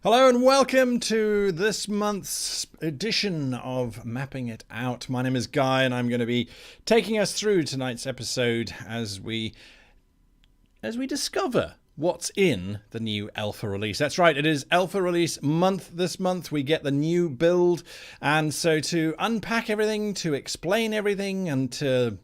Hello and welcome to this month's edition of Mapping It Out. My name is Guy and I'm going to be taking us through tonight's episode as we discover what's in the new alpha release. That's right, it is alpha release month this month. We get the new build, and so to unpack everything, to explain everything, and to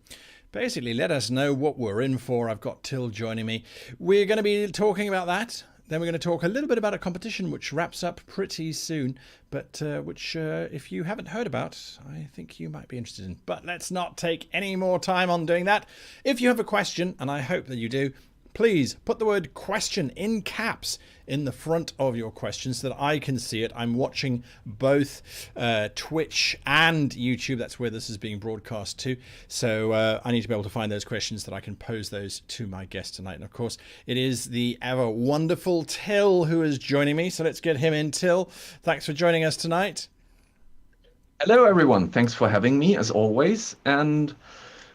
basically let us know what we're in for, I've got Till joining me. We're going to be talking about that. Then we're going to talk a little bit about a competition which wraps up pretty soon, but which if you haven't heard about, I think you might be interested in. But let's not take any more time on doing that. If you have a question, and I hope that you do, please put the word question in caps in the front of your question so that I can see it. I'm watching both Twitch and YouTube. That's where this is being broadcast to. So I need to be able to find those questions that I can pose those to my guest tonight. And of course, it is the ever wonderful Till who is joining me. So let's get him in. Till, thanks for joining us tonight. Hello, everyone. Thanks for having me, as always. And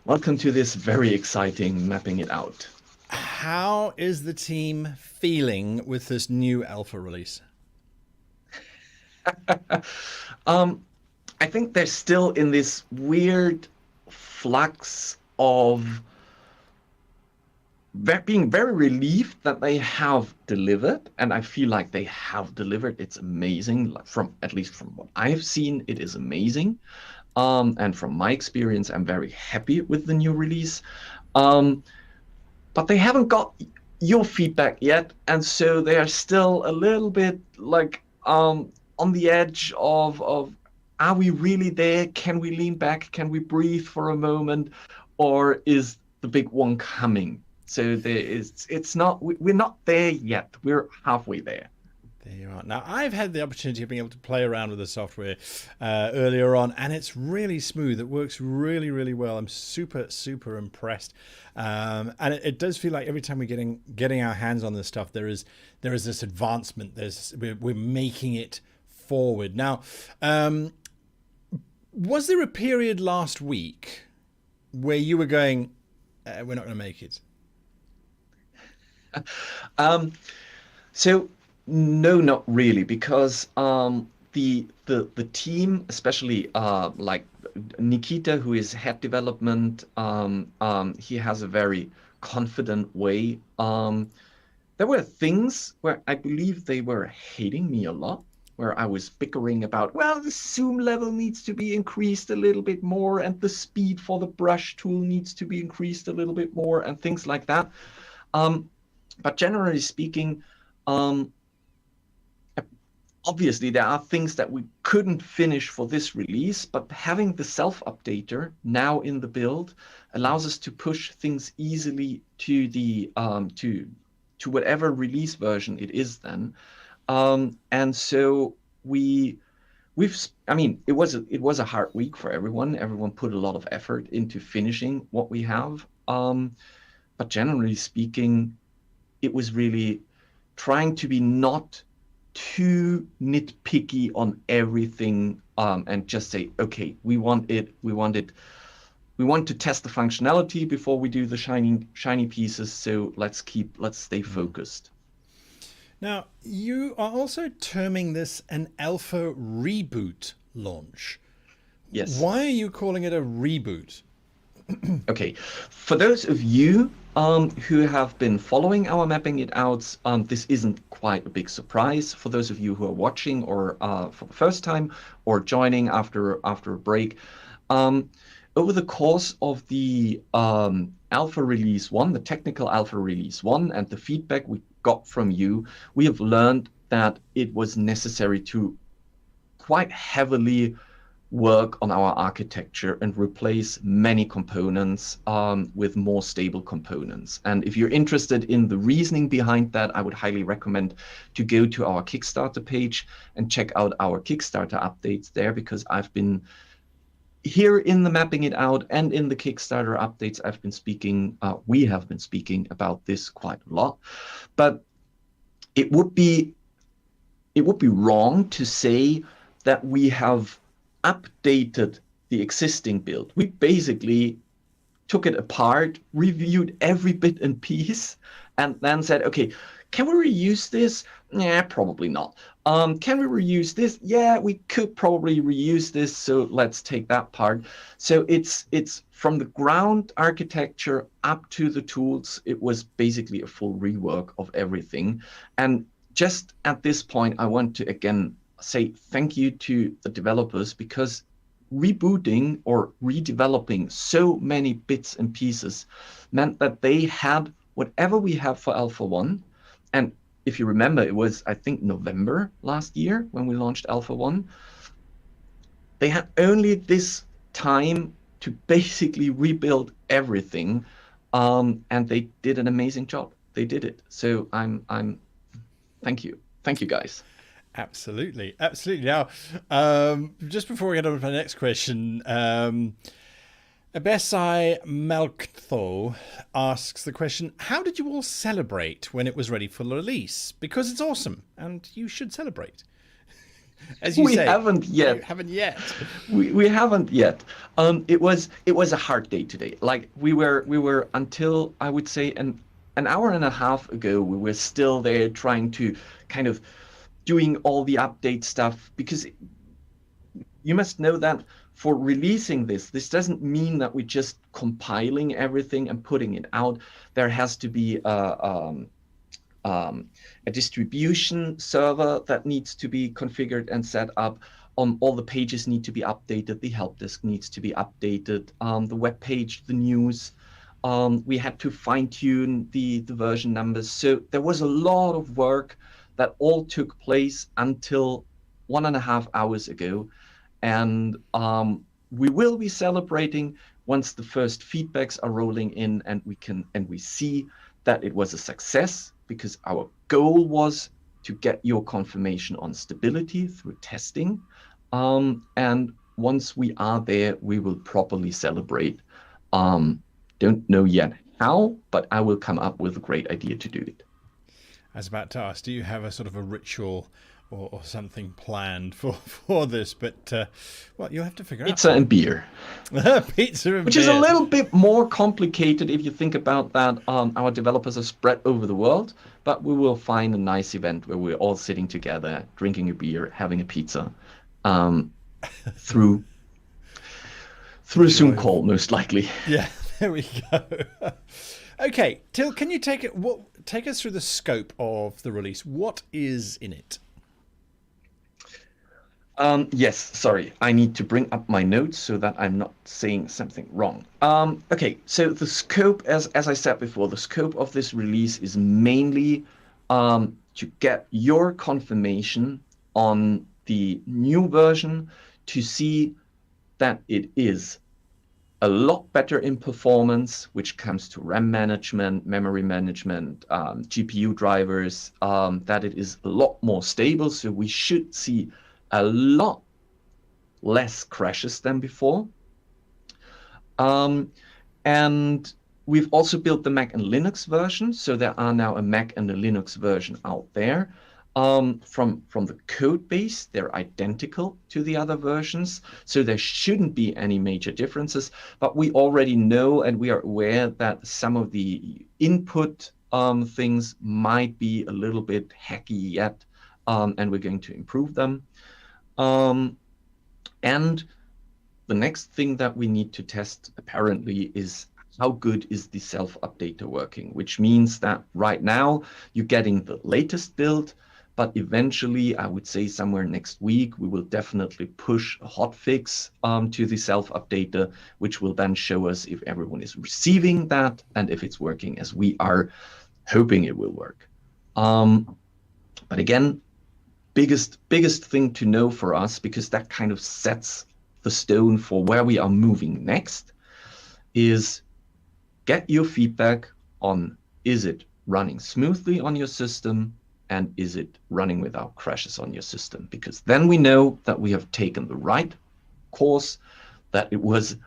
welcome to this very exciting Mapping It Out. How is the team feeling with this new alpha release? I think they're still in this weird flux of being very relieved that they have delivered, and I feel like they have delivered. It's amazing. At least from what I've seen, it is amazing. And from my experience, I'm very happy with the new release. But they haven't got your feedback yet, and so they are still a little bit like on the edge of are we really there? Can we lean back? Can we breathe for a moment? Or is the big one coming? So we're not there yet. We're halfway there. There you are. Now, I've had the opportunity of being able to play around with the software earlier on, and it's really smooth. It works really, really well. I'm super, super impressed. And it does feel like every time we're getting our hands on this stuff, there is this advancement. We're making it forward. Now, was there a period last week where you were going, we're not going to make it? So. No, not really, because the team, especially like Nikita, who is head development, he has a very confident way. There were things where I believe they were hating me a lot, where I was bickering about, well, the zoom level needs to be increased a little bit more, and the speed for the brush tool needs to be increased a little bit more, and things like that. But generally speaking, obviously, there are things that we couldn't finish for this release, but having the self-updater now in the build allows us to push things easily to the to whatever release version it is then. And so it was a hard week for everyone. Everyone put a lot of effort into finishing what we have. But generally speaking, it was really trying to be not too nitpicky on everything, and just say, okay, we want to test the functionality before we do the shiny pieces, so let's stay focused. Now, you are also terming this an alpha reboot launch. Yes. Why are you calling it a reboot? Okay, for those of you who have been following our Mapping It Outs, this isn't quite a big surprise. For those of you who are watching or for the first time or joining after a break, over the course of the Alpha Release 1, the technical Alpha Release 1, and the feedback we got from you, we have learned that it was necessary to quite heavily work on our architecture and replace many components with more stable components. And if you're interested in the reasoning behind that, I would highly recommend to go to our Kickstarter page and check out our Kickstarter updates there, because I've been here in the Mapping It Out and in the Kickstarter updates, we have been speaking about this quite a lot. But it would be wrong to say that we have updated the existing build. We basically took it apart, reviewed every bit and piece, and then said, okay, can we reuse this? Yeah, probably not. Can we reuse this? Yeah, we could probably reuse this, so let's take that part. So it's from the ground architecture up to the tools. It was basically a full rework of everything. And just at this point, I want to again say thank you to the developers, because rebooting or redeveloping so many bits and pieces meant that they had whatever we have for Alpha 1. And if you remember, it was, I think, November last year when we launched Alpha 1. They had only this time to basically rebuild everything, and they did an amazing job. They did it. So thank you. Thank you, guys. Absolutely. Absolutely. Now, just before we get on to the next question, Abesai Melktho asks the question, how did you all celebrate when it was ready for release? Because it's awesome, and you should celebrate. As you say, we haven't yet. You haven't yet. We haven't yet. It was a hard day today. Like we were until, I would say, an hour and a half ago, we were still there trying to kind of doing all the update stuff, because you must know that for releasing this doesn't mean that we're just compiling everything and putting it out. There has to be a distribution server that needs to be configured and set up. All the pages need to be updated. The help desk needs to be updated. The web page, the news. We had to fine tune the version numbers. So there was a lot of work that all took place until 1.5 hours ago. And we will be celebrating once the first feedbacks are rolling in, and we see that it was a success, because our goal was to get your confirmation on stability through testing. And once we are there, we will properly celebrate. Don't know yet how, but I will come up with a great idea to do it. I was about to ask, do you have a sort of a ritual or something planned for this? But, well, you'll have to figure Pizza out. and beer. Pizza and Which beer. is a little bit more complicated if you think about that. Our developers are spread over the world, but we will find a nice event where we're all sitting together, drinking a beer, having a pizza, through a Zoom call, most likely. Yeah, there we go. Okay, Till, can you take us through the scope of the release? What is in it? Yes, sorry. I need to bring up my notes so that I'm not saying something wrong. Okay, so the scope, as I said before, the scope of this release is mainly to get your confirmation on the new version, to see that it is a lot better in performance, which comes to RAM management, memory management, GPU drivers, that it is a lot more stable. So we should see a lot less crashes than before. And we've also built the Mac and Linux version. So there are now a Mac and a Linux version out there. From the code base, they're identical to the other versions. So there shouldn't be any major differences. But we already know, and we are aware that some of the input things might be a little bit hacky yet. And we're going to improve them. And the next thing that we need to test, apparently, is how good is the self-updater working, which means that right now you're getting the latest build, but eventually, I would say somewhere next week, we will definitely push a hotfix to the self-updater, which will then show us if everyone is receiving that and if it's working as we are hoping it will work. But again, biggest thing to know for us, because that kind of sets the stone for where we are moving next, is get your feedback on, is it running smoothly on your system, and is it running without crashes on your system? Because then we know that we have taken the right course, that it was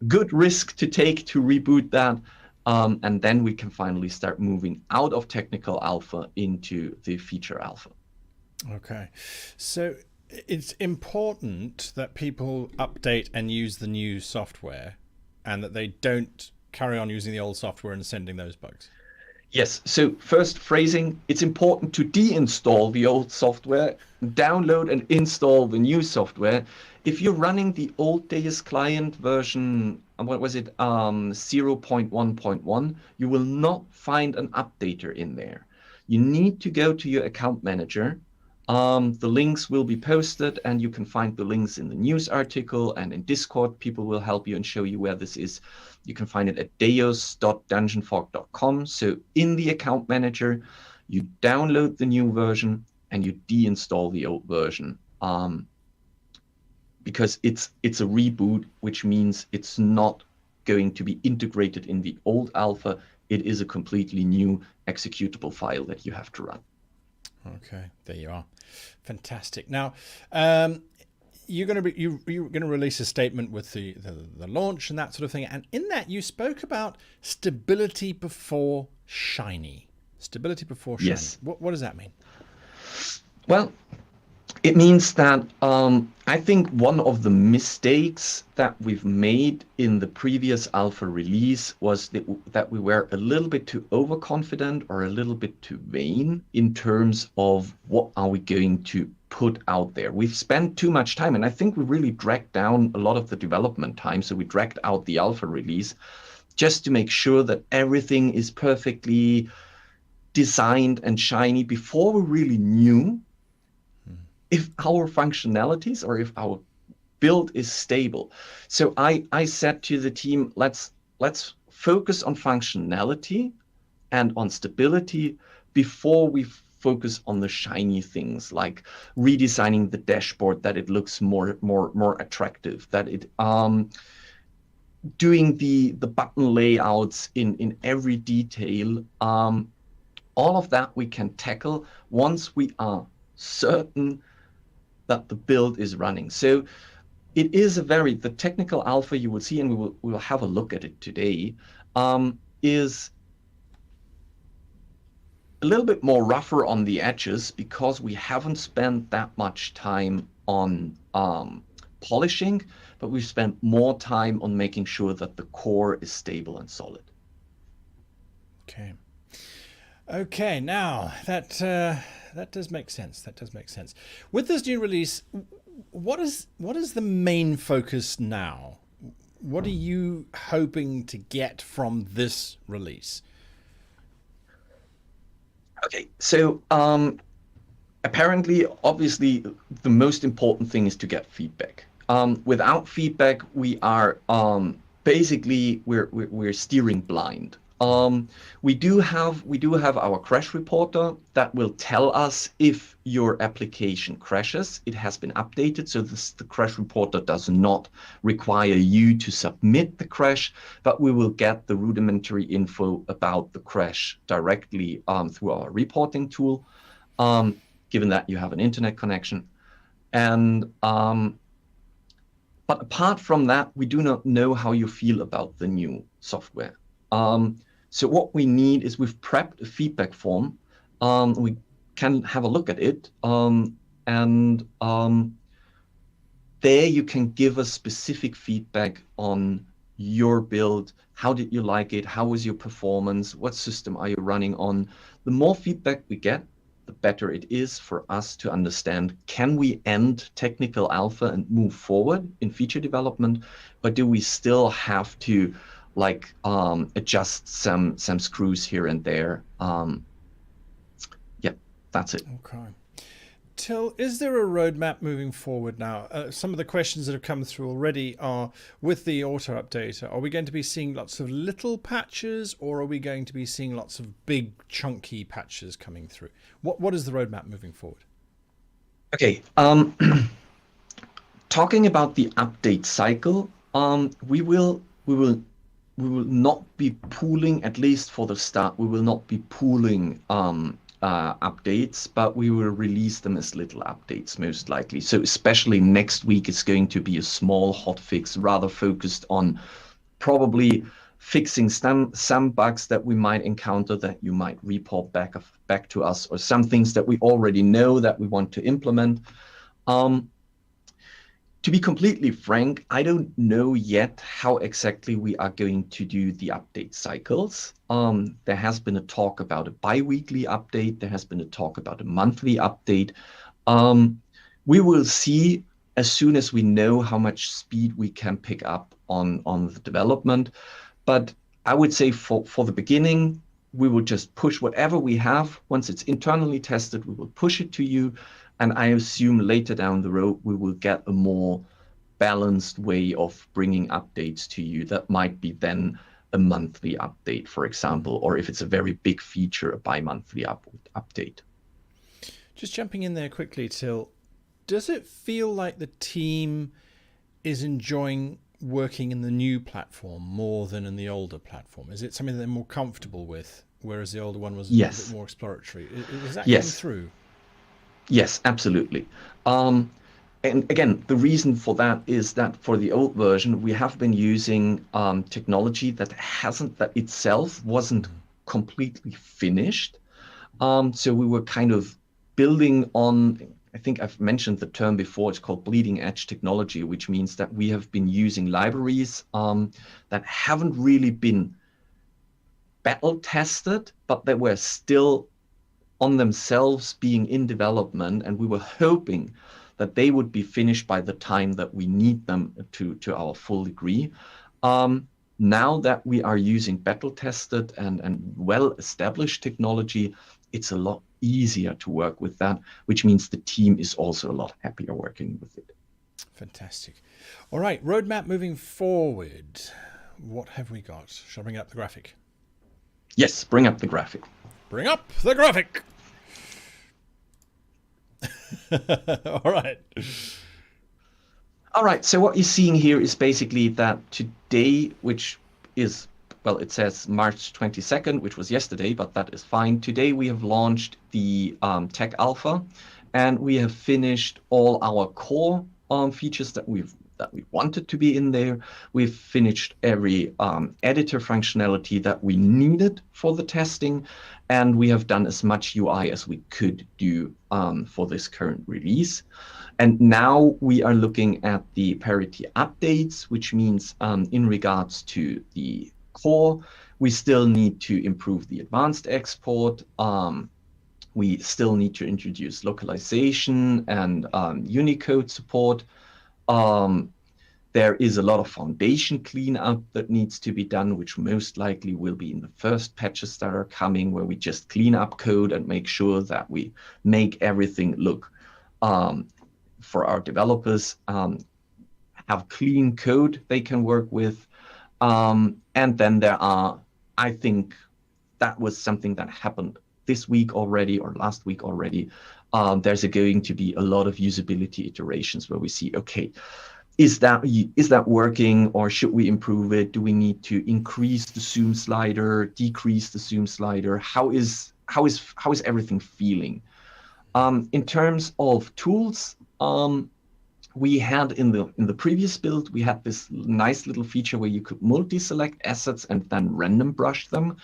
good risk to take to reboot that, and then we can finally start moving out of technical alpha into the feature alpha. Okay, so it's important that people update and use the new software, and that they don't carry on using the old software and sending those bugs. Yes, so first phrasing, it's important to deinstall the old software, download and install the new software. If you're running the old DEIOS client version, what was it, 0.1.1, you will not find an updater in there. You need to go to your account manager. The links will be posted, and you can find the links in the news article and in Discord. People will help you and show you where this is. You can find it at deios.dungeonfog.com. So in the account manager, you download the new version and you deinstall the old version, because it's a reboot, which means it's not going to be integrated in the old alpha. It is a completely new executable file that you have to run. Okay, there you are. Fantastic. Now, you're going to release a statement with the launch and that sort of thing, and in that you spoke about stability before shiny. Stability before shiny. Yes. What does that mean? Well, it means that I think one of the mistakes that we've made in the previous alpha release was that we were a little bit too overconfident or a little bit too vain in terms of what are we going to put out there. We've spent too much time, and I think we really dragged down a lot of the development time. So we dragged out the alpha release just to make sure that everything is perfectly designed and shiny before we really knew if our functionalities or if our build is stable. So I said to the team, let's focus on functionality and on stability before we focus on the shiny things, like redesigning the dashboard, that it looks more attractive, that it doing the button layouts in every detail. All of that we can tackle once we are certain that the build is running. So it is the technical alpha you will see, and we will have a look at it today, is a little bit more rougher on the edges because we haven't spent that much time on polishing, but we've spent more time on making sure that the core is stable and solid. Okay. Okay, now that does make sense. That does make sense. With this new release, what is the main focus now? What are you hoping to get from this release? Okay, so apparently, obviously, the most important thing is to get feedback. Without feedback, we are basically we're steering blind. We do have our crash reporter that will tell us if your application crashes. It has been updated, so the crash reporter does not require you to submit the crash, but we will get the rudimentary info about the crash directly through our reporting tool, given that you have an internet connection. And but apart from that, we do not know how you feel about the new software. So what we need is we've prepped a feedback form. We can have a look at it, and there you can give us specific feedback on your build. How did you like it? How was your performance? What system are you running on? The more feedback we get, the better it is for us to understand, can we end technical alpha and move forward in feature development, or do we still have to adjust some screws here and there? Yeah, that's it. Okay. Till, is there a roadmap moving forward now? Some of the questions that have come through already are, with the auto updater, are we going to be seeing lots of little patches, or are we going to be seeing lots of big chunky patches coming through? What is the roadmap moving forward? Okay. Talking about the update cycle, we will not be pooling, at least for the start, we will not be pooling updates, but we will release them as little updates most likely. So especially next week, it's going to be a small hotfix, rather focused on probably fixing some bugs that we might encounter that you might report back to us, or some things that we already know that we want to implement. To To be completely frank, I don't know yet how exactly we are going to do the update cycles. There has been a talk about a bi-weekly update. There has been a talk about a monthly update. We will see as soon as we know how much speed we can pick up on the development. But I would say for the beginning, we will just push whatever we have. Once it's internally tested, we will push it to you. And I assume later down the road, we will get a more balanced way of bringing updates to you. That might be then a monthly update, for example, or if it's a very big feature, a bi-monthly update. Just jumping in there quickly, Till, does it feel like the team is enjoying working in the new platform more than in the older platform? Is it something that they're more comfortable with, whereas the older one was a little bit more exploratory? Is that coming through? Yes, absolutely. And again, the reason for that is that for the old version, we have been using technology that itself wasn't completely finished. So we were kind of building on, I think I've mentioned the term before, it's called bleeding edge technology, which means that we have been using libraries that haven't really been battle tested, but that were still on themselves being in development, and we were hoping that they would be finished by the time that we need them to our full degree. Now that we are using battle-tested and well-established technology, it's a lot easier to work with that, which means the team is also a lot happier working with it. Fantastic. All right, roadmap moving forward. What have we got? Shall I bring up the graphic? Yes, bring up the graphic. Bring up the graphic. All right. All right, so what you're seeing here is basically that today, which is, well, it says March 22nd, which was yesterday, but that is fine. Today we have launched the tech alpha, and we have finished all our core features that we wanted to be in there. We've finished every editor functionality that we needed for the testing, and we have done as much UI as we could do for this current release. And now we are looking at the parity updates, which means in regards to the core, we still need to improve the advanced export. We still need to introduce localization and Unicode support. There is a lot of foundation cleanup that needs to be done, which most likely will be in the first patches that are coming, where we just clean up code and make sure that we make everything look for our developers, have clean code they can work with. And then there are, I think that was something that happened this week already or last week already. There's going to be a lot of usability iterations where we see, okay, is that working, or should we improve it? Do we need to increase the zoom slider, decrease the zoom slider? How is everything feeling? In terms of tools, we had in the previous build, we had this nice little feature where you could multi-select assets and then random brush them.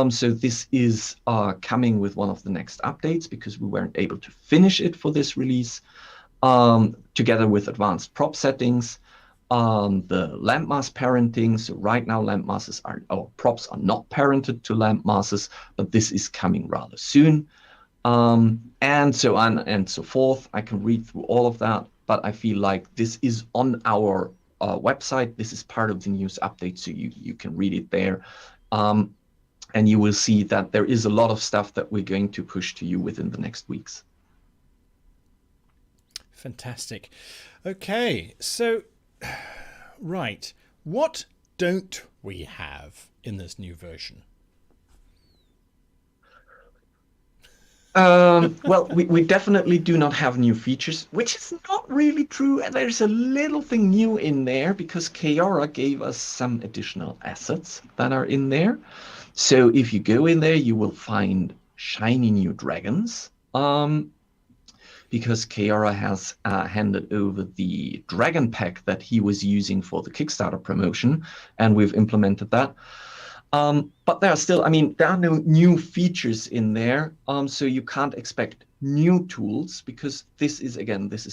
So this is coming with one of the next updates because we weren't able to finish it for this release. Together with advanced prop settings, the landmass parenting. So right now, props are not parented to landmasses, but this is coming rather soon. And so on and so forth. I can read through all of that, but I feel like this is on our website. This is part of the news update, so you can read it there. And you will see that there is a lot of stuff that we're going to push to you within the next weeks. Fantastic. Okay, so, right, what don't we have in this new version? Well, we definitely do not have new features, which is not really true. And there's a little thing new in there because Kickstarter gave us some additional assets that are in there. So if you go in there, you will find shiny new dragons. Because Kickstarter has handed over the dragon pack that he was using for the Kickstarter promotion, and we've implemented that. But there are still, I mean, there are no new features in there, so you can't expect new tools because this is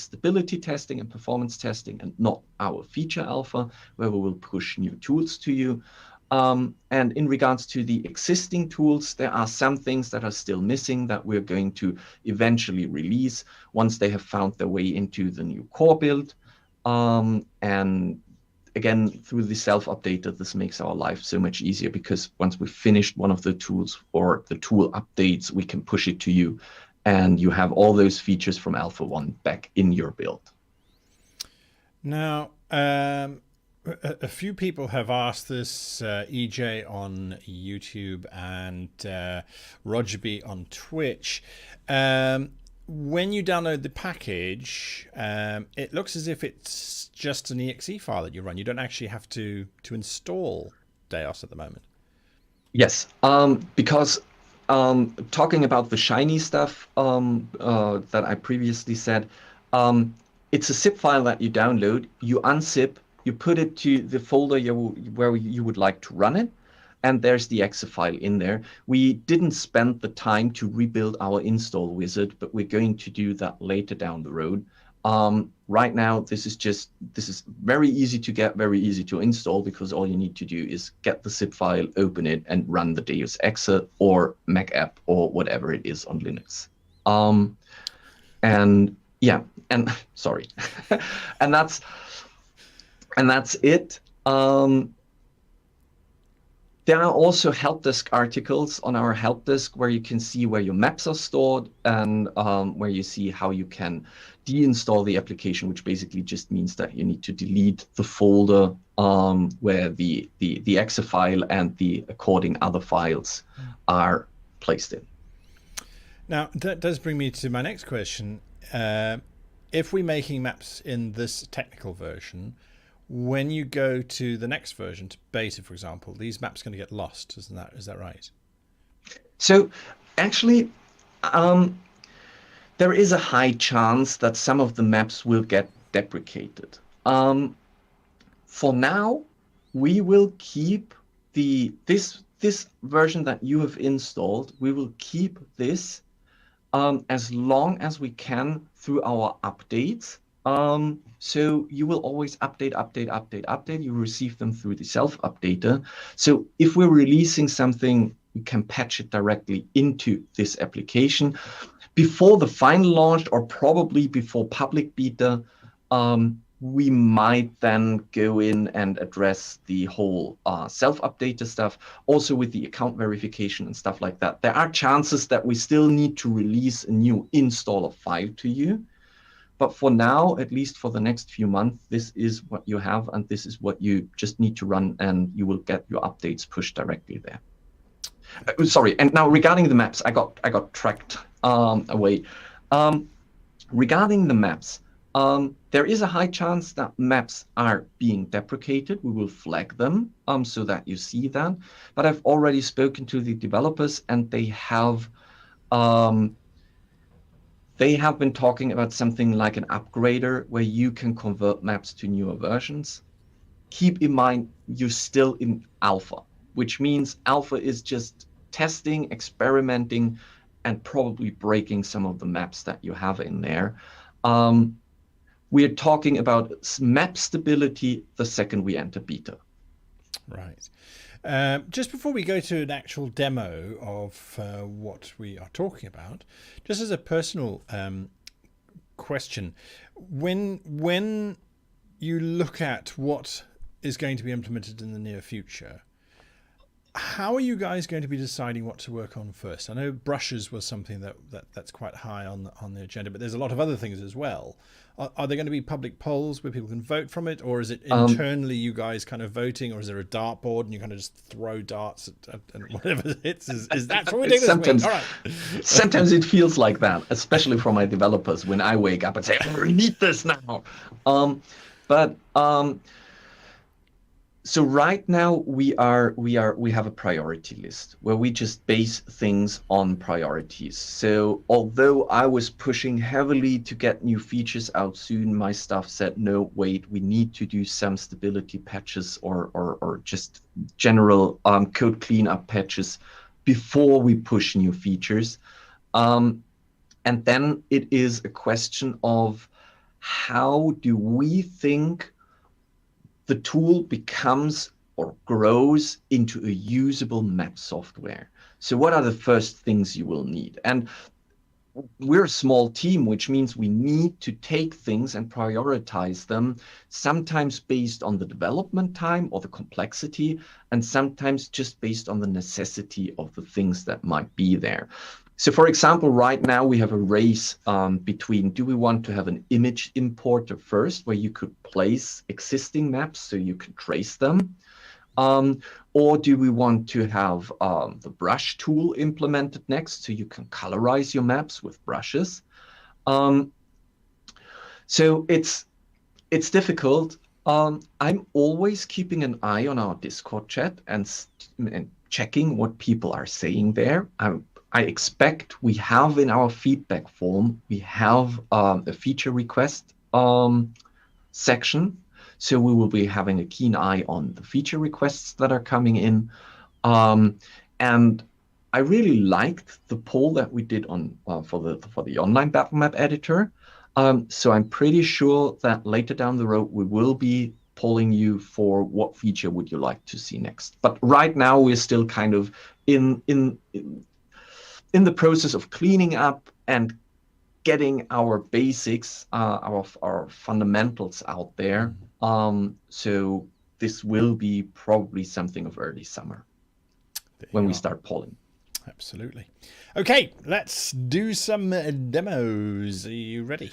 stability testing and performance testing and not our feature alpha, where we will push new tools to you. And in regards to the existing tools, there are some things that are still missing that we're going to eventually release once they have found their way into the new core build. And again, through the self-updater, this makes our life so much easier because once we've finished one of the tools or the tool updates, we can push it to you and you have all those features from Alpha 1 back in your build. Now, a few people have asked this, EJ on YouTube and Rogerby on Twitch. When you download the package, it looks as if it's just an exe file that you run. You don't actually have to install DEIOS at the moment. Yes, because talking about the shiny stuff that I previously said, it's a zip file that you download, you unzip, you put it to the folder where you would like to run it, and there's the exe file in there. We didn't spend the time to rebuild our install wizard, but we're going to do that later down the road. Right now, this is very easy to get, very easy to install, because all you need to do is get the zip file, open it, and run the DEIOS exe or Mac app or whatever it is on Linux. And yeah, and sorry, and that's it. There are also help desk articles on our help desk where you can see where your maps are stored and where you see how you can deinstall the application, which basically just means that you need to delete the folder where the exe file and the according other files are placed in. Now, that does bring me to my next question. If we're making maps in this technical version, when you go to the next version, to beta, for example, these maps are going to get lost, is that right? So actually, there is a high chance that some of the maps will get deprecated. For now, we will keep this version that you have installed. We will keep this as long as we can through our updates. So you will always update. You receive them through the self-updater. So if we're releasing something, you can patch it directly into this application. Before the final launch, or probably before public beta, we might then go in and address the whole self-updater stuff, also with the account verification and stuff like that. There are chances that we still need to release a new installer file to you. But for now, at least for the next few months, this is what you have, and this is what you just need to run, and you will get your updates pushed directly there. Sorry, and now regarding the maps, I got tracked away. Regarding the maps, there is a high chance that maps are being deprecated. We will flag them so that you see that. But I've already spoken to the developers, and they have been talking about something like an upgrader where you can convert maps to newer versions. Keep in mind, you're still in alpha, which means alpha is just testing, experimenting, and probably breaking some of the maps that you have in there. We're talking about map stability the second we enter beta. Right. Just before we go to an actual demo of what we are talking about, just as a personal question, when you look at what is going to be implemented in the near future, how are you guys going to be deciding what to work on first? I know brushes was something that's quite high on the agenda, but there's a lot of other things as well. Are there going to be public polls where people can vote from it, or is it internally you guys kind of voting, or is there a dartboard and you kind of just throw darts at whatever hits? Is that what we're doing this week? All right. Sometimes it feels like that, especially for my developers when I wake up and say, "Oh, we need this now." So right now we have a priority list where we just base things on priorities. So although I was pushing heavily to get new features out soon, my staff said, no, wait, we need to do some stability patches or just general code cleanup patches before we push new features. And then it is a question of how do we think the tool becomes or grows into a usable map software. So what are the first things you will need? And we're a small team, which means we need to take things and prioritize them, sometimes based on the development time or the complexity, and sometimes just based on the necessity of the things that might be there. So for example, right now we have a race between, do we want to have an image importer first, where you could place existing maps so you can trace them? Or do we want to have the brush tool implemented next so you can colorize your maps with brushes? So it's difficult. I'm always keeping an eye on our Discord chat and checking what people are saying there. I expect we have in our feedback form, we have a feature request section. So we will be having a keen eye on the feature requests that are coming in. And I really liked the poll that we did on for the online battle map editor. So I'm pretty sure that later down the road, we will be polling you for what feature would you like to see next. But right now, we're still kind of in the process of cleaning up and getting our basics, our fundamentals out there. So this will be probably something of early summer when we start polling. Absolutely. Okay, let's do some demos. Are you ready?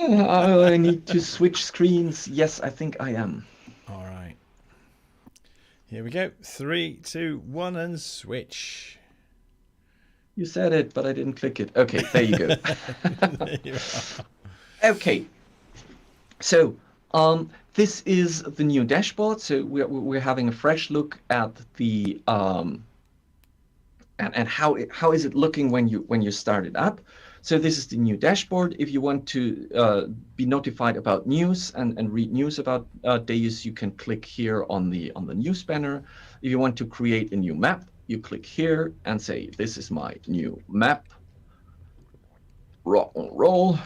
I need to switch screens. Yes, I think I am. All right. Here we go. 3, 2, 1, and switch. You said it, but I didn't click it. Okay, there you go. There you are. Okay. So this is the new dashboard. So we're having a fresh look at the and how is it looking when you start it up. So this is the new dashboard. If you want to be notified about news and read news about DEIOS, you can click here on the news banner. If you want to create a new map, you click here and say, this is my new map, rock and roll.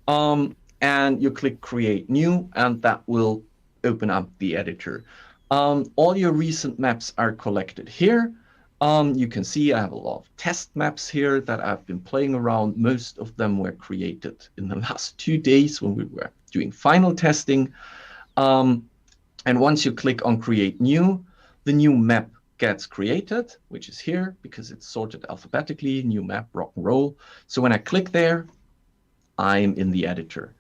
And you click create new, and that will open up the editor. All your recent maps are collected here. You can see I have a lot of test maps here that I've been playing around. Most of them were created in the last 2 days when we were doing final testing. And once you click on create new, the new map gets created, which is here because it's sorted alphabetically, new map, rock and roll. So when I click there, I'm in the editor.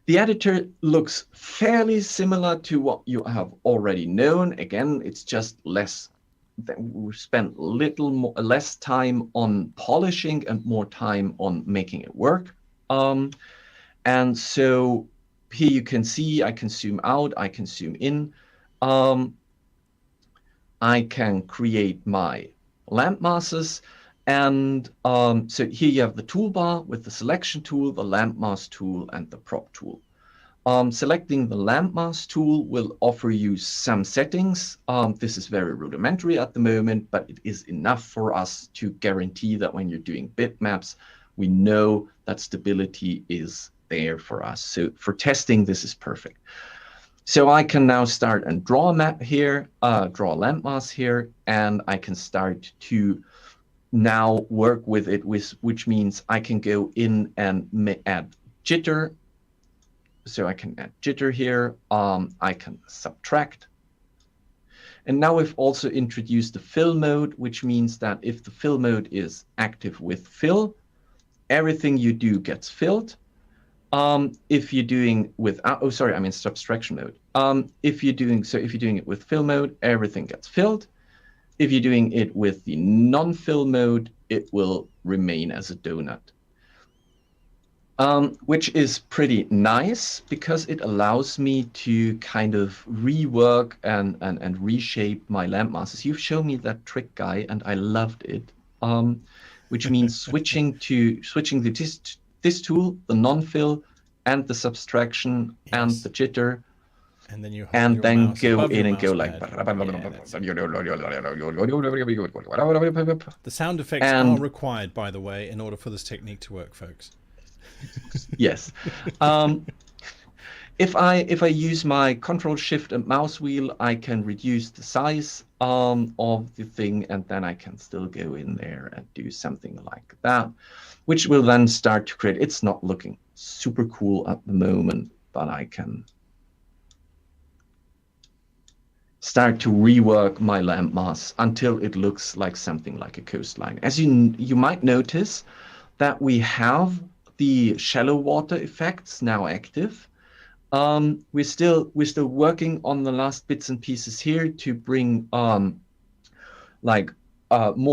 The editor looks fairly similar to what you have already known. Again, it's just less. We spent less time on polishing and more time on making it work. And so here you can see I can zoom out, I can zoom in. I can create my landmasses. And so here you have the toolbar with the selection tool, the landmass tool, and the prop tool. Selecting the landmass tool will offer you some settings. This is very rudimentary at the moment, but it is enough for us to guarantee that when you're doing bitmaps, we know that stability is there for us. So for testing, this is perfect. So I can now start and draw a map here, draw a landmass here, and I can start to now work with it, which means I can go in and add jitter. So I can add jitter here. I can subtract. And now we've also introduced the fill mode, which means that if the fill mode is active with fill, everything you do gets filled. If you're doing with subtraction mode. If you're doing it with fill mode, everything gets filled. If you're doing it with the non-fill mode, it will remain as a donut. Which is pretty nice because it allows me to kind of rework and reshape my landmasses. You've shown me that trick, Guy, and I loved it. Which means switching this tool, the non-fill, and the subtraction, and the jitter, and then you hold and your then mouse go above in your and go mouse like. pad. The sound effects And are required, by the way, in order for this technique to work, folks. yes. If I use my Control Shift and mouse wheel, I can reduce the size of the thing, and then I can still go in there and do something like that, which will then start to create. It's not looking super cool at the moment, but I can start to rework my landmass until it looks like something like a coastline. As you might notice that we have the shallow water effects now active. We're still working on the last bits and pieces here to bring more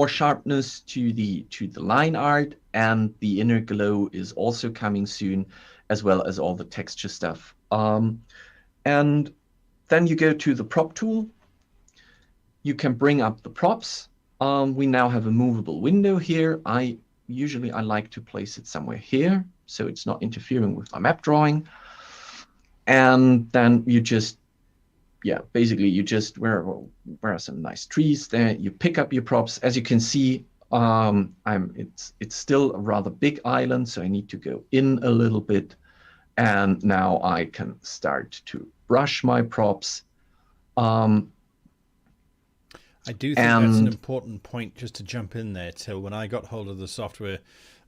sharpness to the line art, and the inner glow is also coming soon, as well as all the texture stuff. And then you go to the prop tool. You can bring up the props. We now have a movable window here. Usually I like to place it somewhere here, so it's not interfering with my map drawing. And then you just, basically you just, where are some nice trees there, you pick up your props. As you can see, it's still a rather big island, so I need to go in a little bit. And now I can start to brush my props. I do think that's an important point, just to jump in there, Till. When I got hold of the software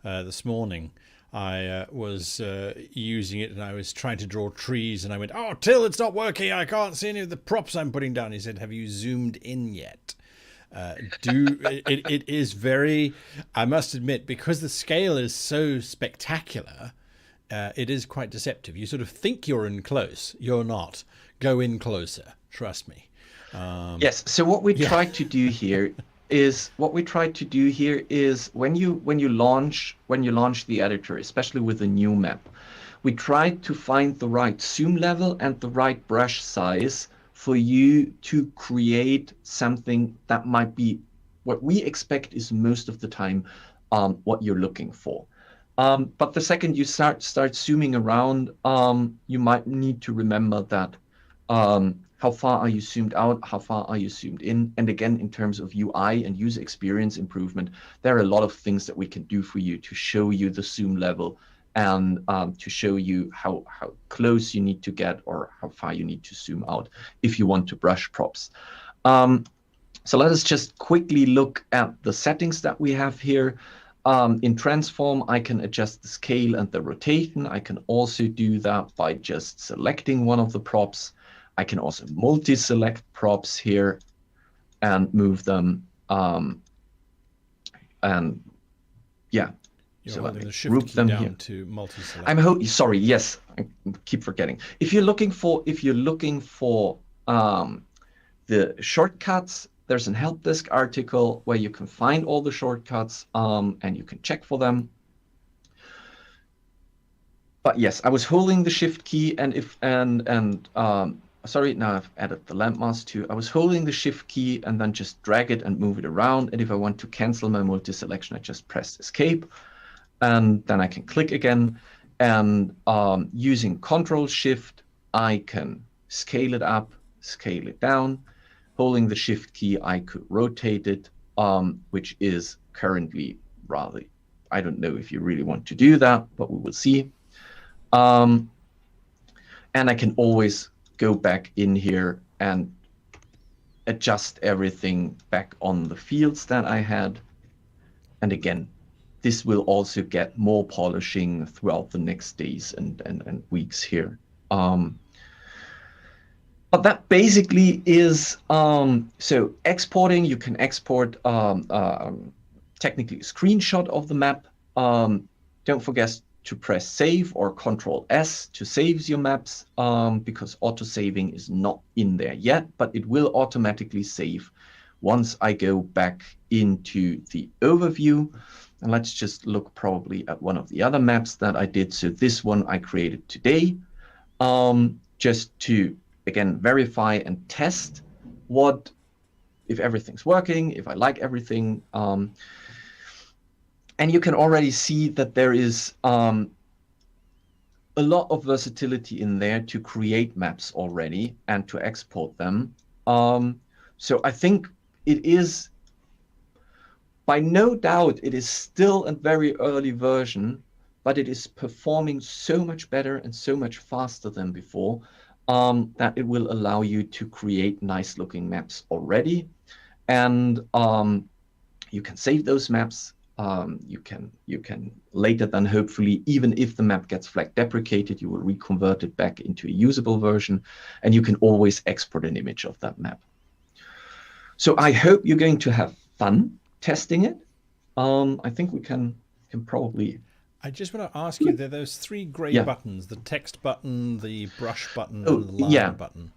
this morning, I was using it and I was trying to draw trees, and I went, "Oh, Till, it's not working. I can't see any of the props I'm putting down." He said, "Have you zoomed in yet?" It is very, I must admit, because the scale is so spectacular, it is quite deceptive. You sort of think you're in close. You're not. Go in closer. Trust me. Yes. So what we tried to do here is when you launch the editor, especially with a new map, we tried to find the right zoom level and the right brush size for you to create something that might be what we expect is most of the time what you're looking for. But the second you start zooming around, you might need to remember that how far are you zoomed out, how far are you zoomed in, and again, in terms of UI and user experience improvement, there are a lot of things that we can do for you to show you the zoom level and to show you how close you need to get or how far you need to zoom out if you want to brush props. So let us just quickly look at the settings that we have here. In transform, I can adjust the scale and the rotation. I can also do that by just selecting one of the props. I can also multi-select props here and move them. You're so let holding me the shift group key them down here. to multi-select. Sorry, yes, I keep forgetting. If you're looking for the shortcuts, there's an help desk article where you can find all the shortcuts and you can check for them. But yes, I was holding the shift key, sorry, now I've added the landmass too. I was holding the shift key and then just drag it and move it around. And if I want to cancel my multi-selection, I just press escape, and then I can click again. And using Control Shift, I can scale it up, scale it down. Holding the shift key, I could rotate it, which is currently rather, I don't know if you really want to do that, but we will see. And I can always go back in here and adjust everything back on the fields that I had. And again, this will also get more polishing throughout the next days and weeks here. But that basically is, so exporting, you can export technically a screenshot of the map. Don't forget to press save or Control S to save your maps, because auto-saving is not in there yet, but it will automatically save once I go back into the overview. And let's just look probably at one of the other maps that I did. So this one I created today, just to, again, verify and test if everything's working, if I like everything. And you can already see that there is a lot of versatility in there to create maps already and to export them. So I think it is, by no doubt, it is still a very early version, but it is performing so much better and so much faster than before, that it will allow you to create nice looking maps already. And you can save those maps. You can later then, hopefully, even if the map gets flag deprecated, you will reconvert it back into a usable version, and you can always export an image of that map. So I hope you're going to have fun testing it. I think we can probably. I just want to ask you, there are those three grey buttons, the text button, the brush button, and the line button.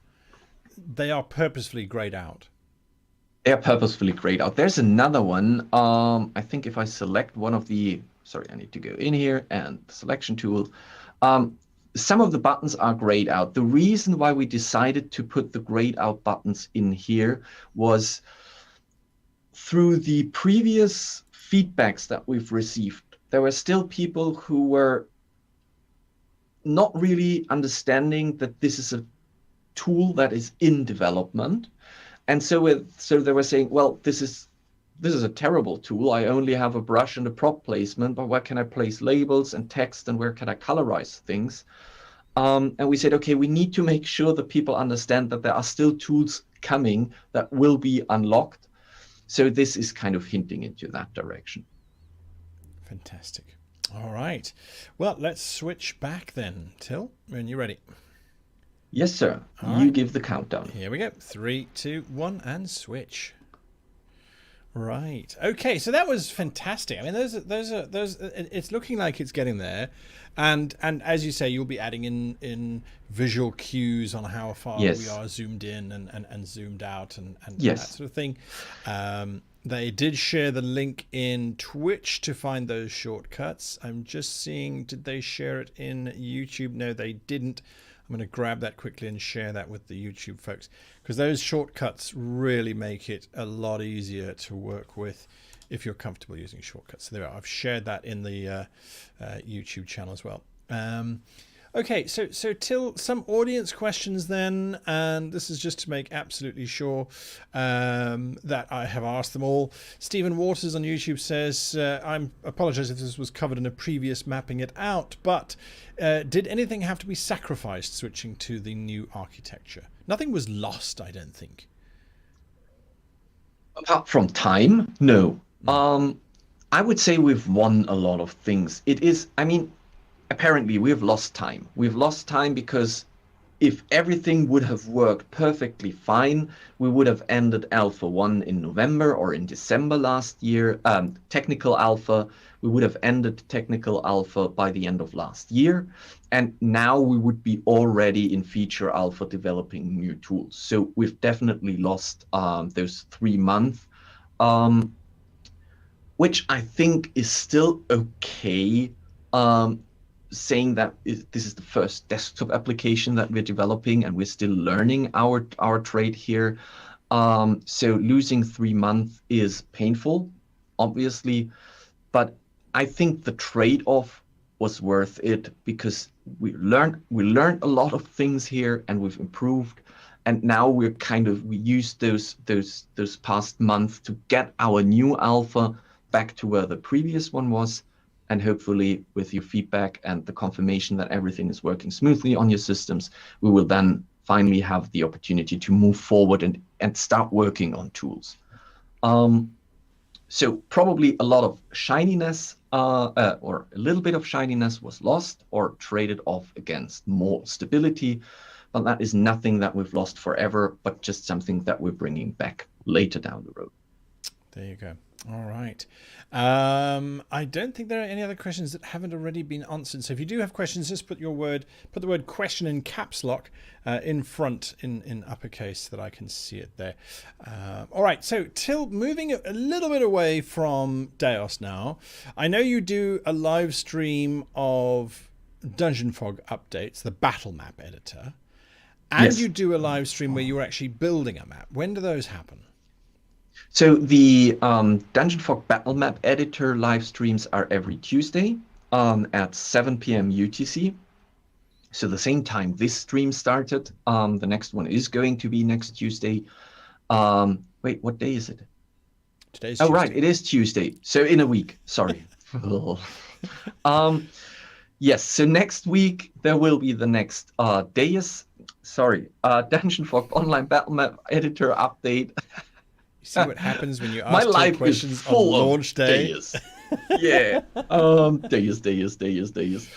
They are purposefully greyed out. They're purposefully grayed out. There's another one. I think if I select one of the, sorry, I need to go in here and the selection tool. Some of the buttons are grayed out. The reason why we decided to put the grayed out buttons in here was through the previous feedbacks that we've received, there were still people who were not really understanding that this is a tool that is in development. And so they were saying, well, this is a terrible tool. I only have a brush and a prop placement, but where can I place labels and text, and where can I colorize things? And we said, okay, we need to make sure that people understand that there are still tools coming that will be unlocked. So this is kind of hinting into that direction. Fantastic. All right. Well, let's switch back then, Till, when you're ready. Yes, sir. You give the countdown. Here we go. 3, 2, 1, and switch. Right. Okay. So that was fantastic. I mean, those. It's looking like it's getting there, and as you say, you'll be adding in visual cues on how far we are zoomed in and zoomed out and that sort of thing. They did share the link in Twitch to find those shortcuts. I'm just seeing, did they share it in YouTube? No, they didn't. I'm going to grab that quickly and share that with the YouTube folks, because those shortcuts really make it a lot easier to work with if you're comfortable using shortcuts. So there we are. I've shared that in the YouTube channel as well. Okay, so Till, some audience questions then, and this is just to make absolutely sure that I have asked them all. Stephen Waters on YouTube says, I apologize if this was covered in a previous mapping it out, but did anything have to be sacrificed switching to the new architecture? Nothing was lost, I don't think. Apart from time, no. I would say we've won a lot of things. It is, I mean, apparently we've lost time. We've lost time because if everything would have worked perfectly fine, we would have ended Alpha 1 in November or in December last year. Technical Alpha, we would have ended Technical Alpha by the end of last year. And now we would be already in Feature Alpha developing new tools. So we've definitely lost those 3 months, which I think is still okay. Saying that this is the first desktop application that we're developing and we're still learning our trade here. So losing 3 months is painful, obviously, but I think the trade-off was worth it because we learned a lot of things here and we've improved. And now we used those past months to get our new alpha back to where the previous one was. And hopefully with your feedback and the confirmation that everything is working smoothly on your systems, we will then finally have the opportunity to move forward and start working on tools. So probably a lot of shininess or a little bit of shininess was lost or traded off against more stability, but that is nothing that we've lost forever, but just something that we're bringing back later down the road. There you go. All right. I don't think there are any other questions that haven't already been answered. So if you do have questions, just put the word question in caps lock in front in uppercase so that I can see it there. All right. So moving a little bit away from DEIOS now, I know you do a live stream of Dungeon Fog updates, the battle map editor, and Yes. you do a live stream where you're actually building a map. When do those happen? So the Dungeon Fog Battle Map Editor live streams are every Tuesday at 7 p.m. UTC. So the same time this stream started. The next one is going to be next Tuesday. Wait, what day is it? Today's Oh, Tuesday. right, it is Tuesday. So in a week. Sorry. Yes, so next week there will be the next Dungeon Fog Online Battle Map Editor update. You see what happens when you My ask two life is questions on full of launch day? DEIOS. Yeah. DEIOS.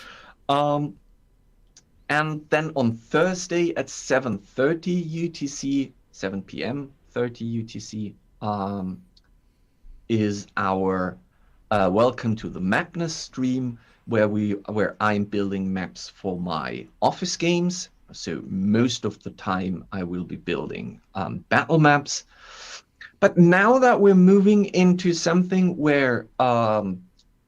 And then on Thursday at 7:30 UTC, 7 p.m. 30 UTC, is our Welcome to the Madness stream, where I'm building maps for my office games. So most of the time I will be building battle maps. But now that we're moving into something where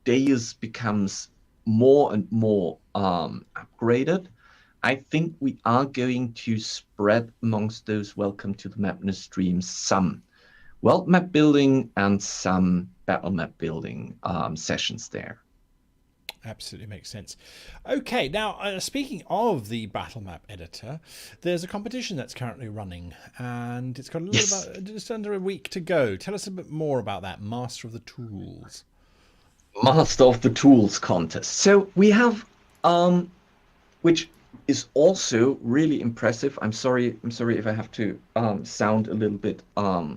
DEIOS becomes more and more upgraded, I think we are going to spread amongst those Welcome to the Madness streams some world map building and some battle map building sessions there. Absolutely makes sense. Okay, now speaking of the battle map editor, there's a competition that's currently running, and it's got a little about just under a week to go. Tell us a bit more about that, Master of the Tools. Master of the Tools contest. So we have, which is also really impressive. I'm sorry if I have to sound a little bit, how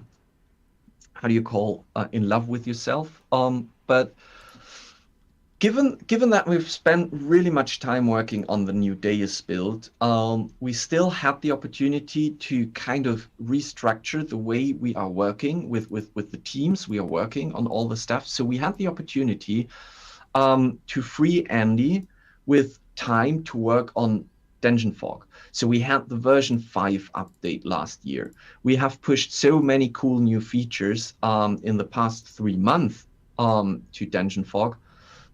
do you call, in love with yourself? But Given that we've spent really much time working on the new DEIOS build, we still have the opportunity to kind of restructure the way we are working with the teams we are working on all the stuff. So we had the opportunity to free Andy with time to work on Dungeon Fog. So we had the version 5 update last year. We have pushed so many cool new features in the past 3 months to Dungeon Fog,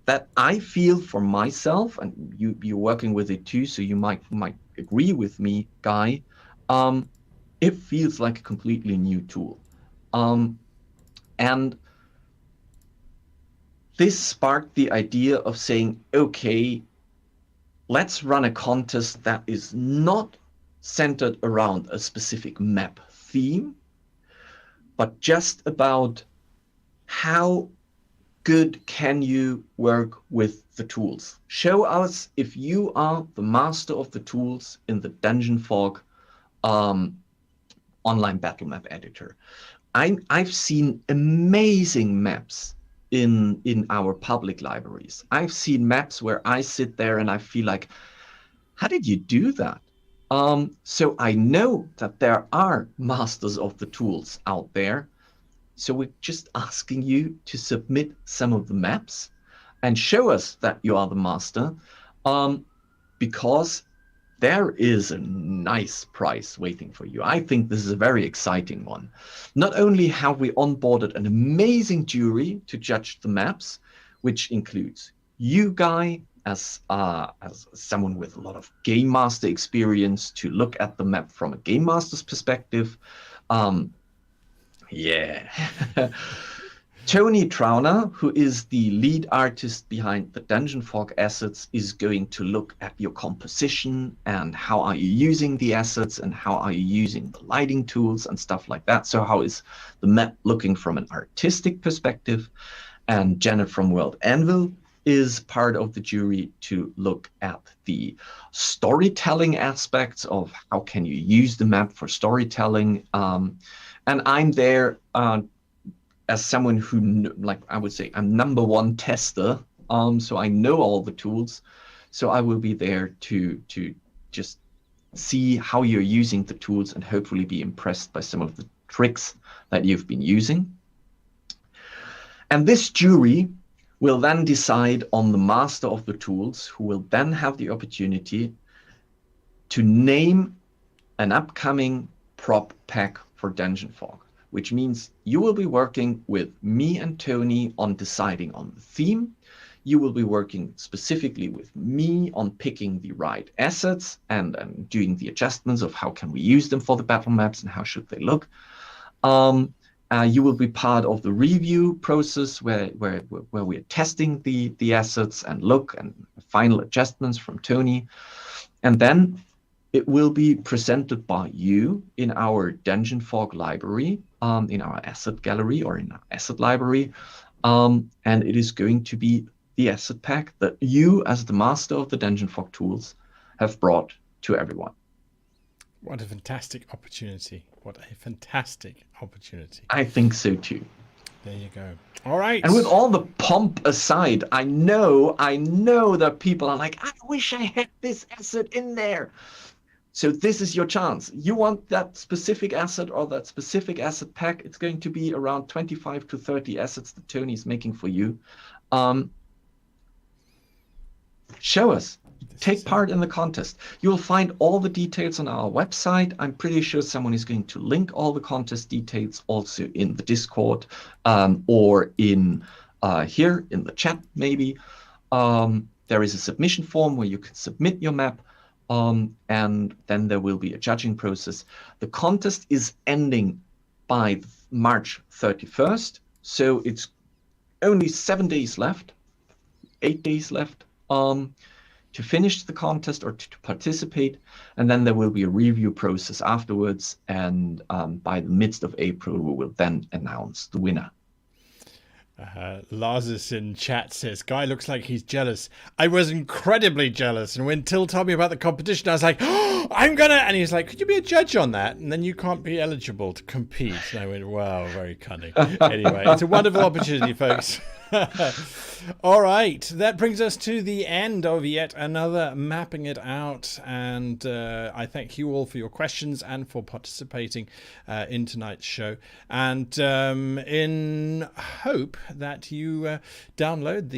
that I feel for myself, and you're working with it too, so you might agree with me, Guy, it feels like a completely new tool. And this sparked the idea of saying, okay, let's run a contest that is not centered around a specific map theme, but just about how good can you work with the tools. Show us if you are the master of the tools in the Dungeon Fog online battle map editor. I've seen amazing maps in our public libraries. I've seen maps where I sit there and I feel like, how did you do that? So I know that there are masters of the tools out there. So we're just asking you to submit some of the maps and show us that you are the master, because there is a nice prize waiting for you. I think this is a very exciting one. Not only have we onboarded an amazing jury to judge the maps, which includes you, Guy, as someone with a lot of game master experience to look at the map from a game master's perspective. Yeah. Tony Trauner, who is the lead artist behind the Dungeon Fog assets, is going to look at your composition and how are you using the assets and how are you using the lighting tools and stuff like that. So how is the map looking from an artistic perspective? And Janet from World Anvil is part of the jury to look at the storytelling aspects of how can you use the map for storytelling. And I'm there as someone who, like I would say, I'm number one tester. So I know all the tools. So I will be there to just see how you're using the tools and hopefully be impressed by some of the tricks that you've been using. And this jury will then decide on the master of the tools, who will then have the opportunity to name an upcoming prop pack for Dungeon Fog, which means you will be working with me and Tony on deciding on the theme. You will be working specifically with me on picking the right assets and doing the adjustments of how can we use them for the battle maps and how should they look. You will be part of the review process where we are testing the assets and look and final adjustments from Tony. And then it will be presented by you in our Dungeon Fog library, in our asset gallery or in our asset library. And it is going to be the asset pack that you, as the master of the Dungeon Fog tools, have brought to everyone. What a fantastic opportunity. What a fantastic opportunity. I think so too. There you go. All right. And with all the pomp aside, I know that people are like, I wish I had this asset in there. So this is your chance. You want that specific asset or that specific asset pack. It's going to be around 25 to 30 assets that Tony is making for you. Show us. Take part in the contest. You'll find all the details on our website. I'm pretty sure someone is going to link all the contest details also in the Discord or in here in the chat maybe. There is a submission form where you can submit your map. And then there will be a judging process. The contest is ending by March 31st. So it's only 7 days left, 8 days left to finish the contest or to participate. And then there will be a review process afterwards. And by the midst of April, we will then announce the winner. Lazarus in chat says, Guy looks like he's jealous. I was incredibly jealous. And when Till told me about the competition, I was like, oh, I'm going to. And he's like, could you be a judge on that? And then you can't be eligible to compete. And I went, wow, very cunning. Anyway, it's a wonderful opportunity, folks. All right. That brings us to the end of yet another Mapping It Out. And I thank you all for your questions and for participating in tonight's show. And in hope that you download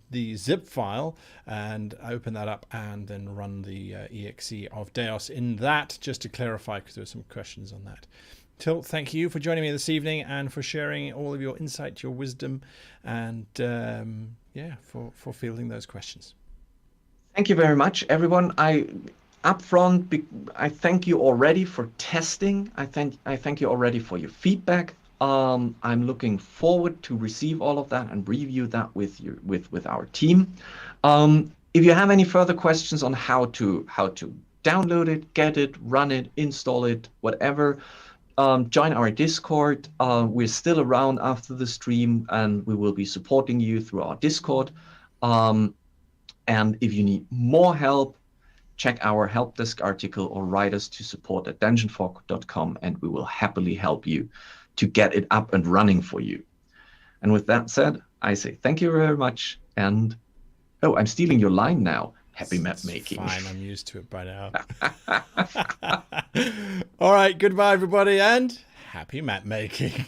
the zip file and open that up and then run the exe of DEIOS in that, just to clarify, because there were some questions on that. Till, thank you for joining me this evening and for sharing all of your insight, your wisdom, and for fielding those questions. Thank you very much, everyone. I thank you already for testing. I thank you already for your feedback. I'm looking forward to receive all of that and review that with you, with our team. If you have any further questions on how to download it, get it, run it, install it, whatever, join our Discord. We're still around after the stream, and we will be supporting you through our Discord. And if you need more help, check our help desk article or write us to support@dungeonfog.com, and we will happily help you to get it up and running for you. And with that said, I say thank you very much. And I'm stealing your line now. Happy map making. Fine, I'm used to it by now. All right, goodbye, everybody, and happy map making.